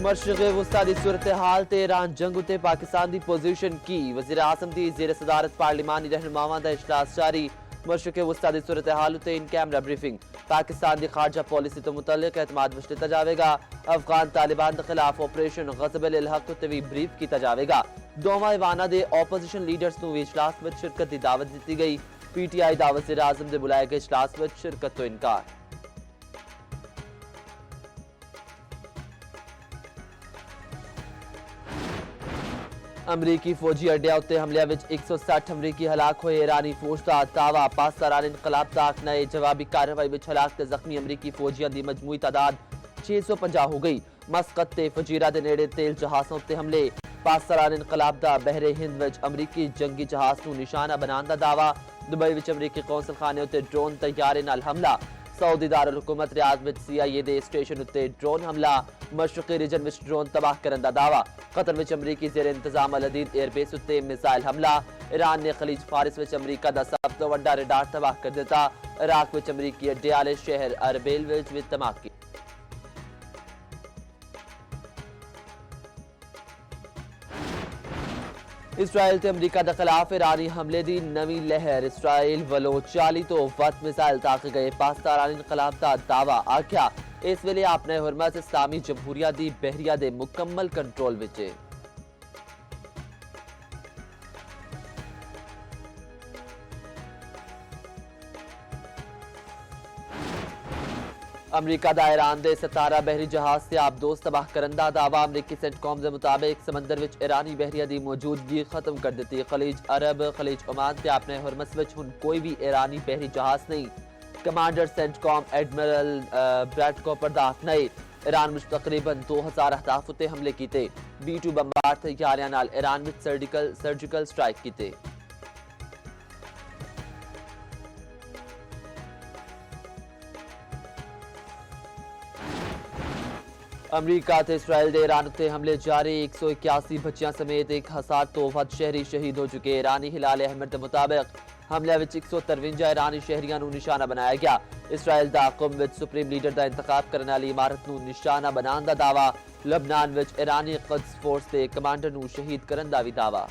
मशरक़े वुस्ता दी सूरत हाल ते ईरान जंग उत्ते पाकिस्तान दी पोजीशन की वज़ीर आज़म दी ज़ेर सदारत पार्लिमानी रहनुमावां दा इजलास जारी। मशरक़े वुस्ता दी सूरत हाल उत्ते इन कैमरा ब्रीफिंग। पाकिस्तान दी खारजा पॉलिसी तो मुतल्लिक एतमाद विच जावेगा। अफगान तालिबान के खिलाफ ऑपरेशन ग़ज़ब अल हक उत्ते भी ब्रीफ किया जावेगा। दोवां ऐवानां दे ओपोजिशन लीडर्स नूं इजलास विच शिरकत दी दावत दी गई। PTI दा वज़ीर आज़म दे बुलाए गए इजलास विच शिरकत तो इनकार। अमरीकी फौजी अड्डे उत्ते हमलिया विच 160 अमरीकी हलाक हुए। ईरानी फौज दा दावा पाकिस्तान इनकलाब तक नए जवाबी कार्रवाई विच हलाक ते जख्मी अमरीकी फौजियां दी मजमूई तादाद 650 हो गई। मस्कत ते फजीरा दे नेड़े तेल जहाज़ों उत्ते हमले। पाकिस्तान इनकलाब दा बहरे हिंद विच अमरीकी जंगी जहाज़ नूं निशाना बनाने दा दावा। दुबई विच अमरीकी कौंसल खाने उत्ते ड्रोन तैयारे नाल हमला। सऊदी दारुल हुकूमत रियाद विच CIA दे स्टेशन उत्ते ड्रोन हमला। मशरक़ी रीजन विच ड्रोन तबाह करने दा दावा। कतर विच अमरीकी ज़ेर इंतजाम अल अदीद एयरबेस उत्ते मिसाइल हमला। ईरान ने खलीज फारिस विच अमरीका दा सब तो वड्डा रडार तबाह कर दिता। इराक विच अमरीकी अड्डे आले शहर अरबिल विच भी धमाके। इसराइल ते अमरीका के खिलाफ ईरानी हमले की नवी लहर। इसराइल वालों 40 तो वत मिसाइल ताके गए। पाकिस्तान इनकलाब का दावा। आख्या इस वेले अपने हुरमत इस्लामी जमहूरिया की बहरिया के मुकम्मल कंट्रोल विच है। अमरीका दा ईरान दे 17 बहरी जहाज से आबदोज तबाह करने का दावा। अमरीकी सेंटकॉम के मुताबिक समंदर विच ईरानी बहरिया की मौजूदगी खत्म कर दी। खलीज अरब खलीज ओमान से अपने हुरमत विच हुण कोई भी ईरानी बहरी जहाज नहीं। कमांडर सेंटकॉम एडमिरल ब्रैडको बर्दाश्त नहीं। ईरान विच तकरीबन 2000 अहदाफ उत्ते हमले किए। B-2 बंबार तैयारियां नाल ईरान विच सर्जिकल स्ट्राइक किए। अमरीका ते इसराइल दे ईरान उत्ते हमले जारी। 181 बच्चियां समेत 1000 तो वध शहरी शहीद हो चुके। ईरानी हिलाल अहमद के मुताबिक हमले विच 153 ईरानी शहरियां नूं निशाना बनाया गया। इसराइल दा कुम विच सुप्रीम लीडर दा इंतखाब करने वाली इमारत नूं निशाना बनाने दा दावा। लबनान विच ईरानी क़ुद्स फोर्स के कमांडर नूं शहीद करने दा भी दावा।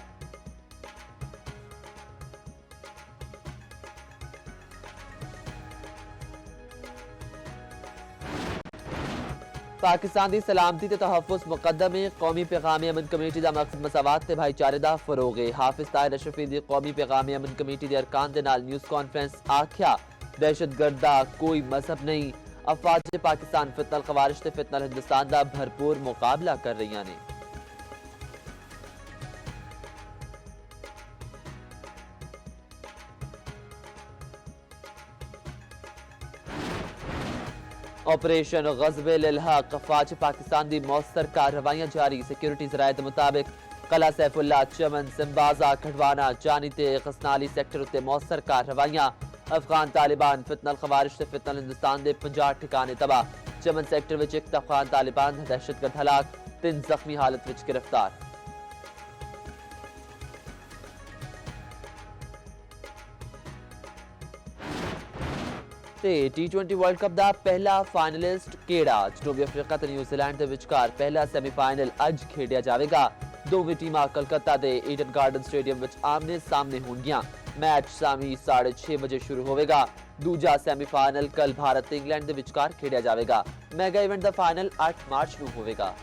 पाकिस्तान की सलामती ते तहफ़्फ़ुज़ मुक़द्दम है। कौमी पैगाम अमन कमेटी का मकसद मसावत ते भाईचारे का फरोग है। हाफिज़ ताहिर अशरफी दी कौमी पैगाम अमन कमेटी के अरकान दे नाल न्यूज़ कॉन्फ्रेंस। आख्या दहशतगर्द दा कोई मजहब नहीं। अफवाज पाकिस्तान फितनल ख़वारिज ते फितनल हिंदुस्तान का भरपूर मुकाबला कर रही ने। ऑपरेशन ग़ज़ब अल हक। फौज पाकिस्तान की मौसर कार्रवाइयां जारी। सिक्योरिटी ज़राए के मुताबिक कला सैफुल्ला चमन सिंबाजा खड़वाना जानी ते गसनाली सेक्टर उत्ते मौसर कार्रवाइयां। अफगान तालिबान फितनल ख़वारिज ते फितनल हिंदुस्तान के 50 ठिकाने तबाह। चमन सेक्टर विच एक अफगान तालिबान दहशतगर्द हलाक। 3 जख्मी हालत विच गिरफ्तार। T20 वर्ल्ड कप का पहला फाइनलिस्ट केड़ा। जनूबी अफ्रीका ते न्यूजीलैंड के विचकार पहला सेमीफाइनल अज खेडिया जाएगा। दोवें टीमां कलकत्ता के ईडन गार्डन स्टेडियम विच आमने सामने होंगियां। मैच शामी 6:30 बजे शुरू होगा। दूजा सेमीफाइनल कल भारत ते इंग्लैंड के विचकार खेडिया जाएगा। मेगा इवेंट का फाइनल 8 मार्च को होगा।